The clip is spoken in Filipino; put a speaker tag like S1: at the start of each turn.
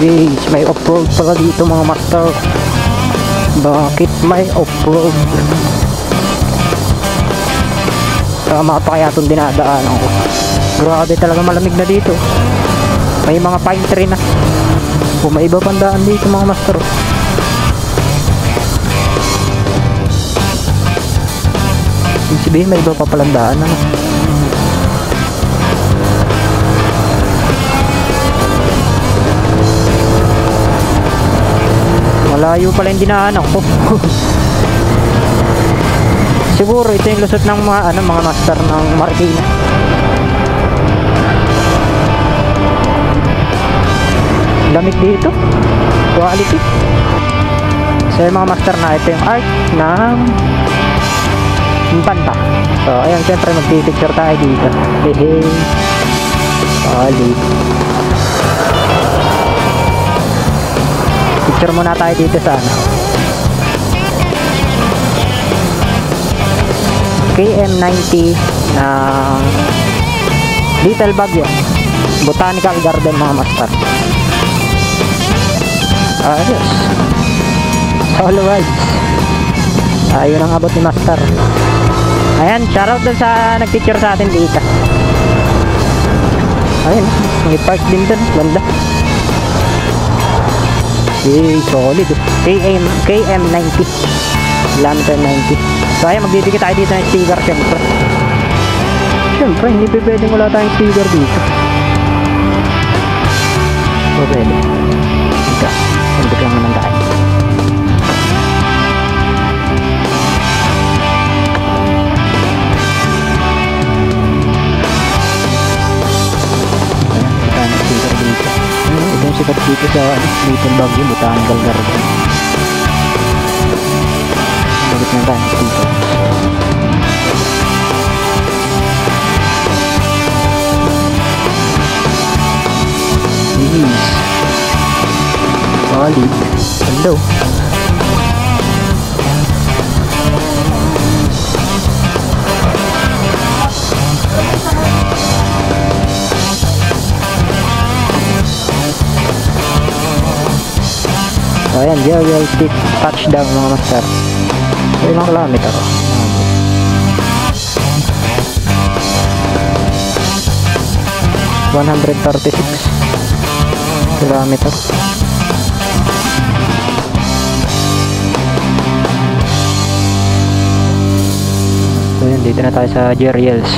S1: Guys, may off-road pala dito mga master. Bakit may off-road? Tama pa kaya itong dinadaanan ko. Grabe talaga, malamig na dito. May mga pine tree na. May iba pang daan dito mga master. Ibig sabihin may iba pa palang daan ano? Malayo pala yung dinaanan ko. Siguro ito yung lusot ng mga master ng Marikina. Lamig dito, quality. So yung mga master na ito yung art ng Infanta. So ayan, syempre magpipicture tayo dito. Hehe, solid. Picture muna tayo dito sa KM90 ng Little Baguio Botanical Garden mga master. Ayos, solo rides. Ayun ang abot ni master. Ayan, shoutout dun sa nagpicture sa atin dito. Ayun, may park din dun, ganda. Solid. KM90 Lantern 90. So ayan, magbibigay tayo dito ng sticker. Syempre hindi pwedeng wala tayong sticker dito. So pwede. Ika, hindi lang naman tayo. Ayan, sticker dito. Ito yung sikat dito sa Little Baguio Botanical Garden. Bagit na tayo dito. Yes. Solid. Hello. So ayan, Jewel Tip touchdown mga master. So ilang kilometer? 136 kilometer. So yun, dito na tayo sa Jeriels.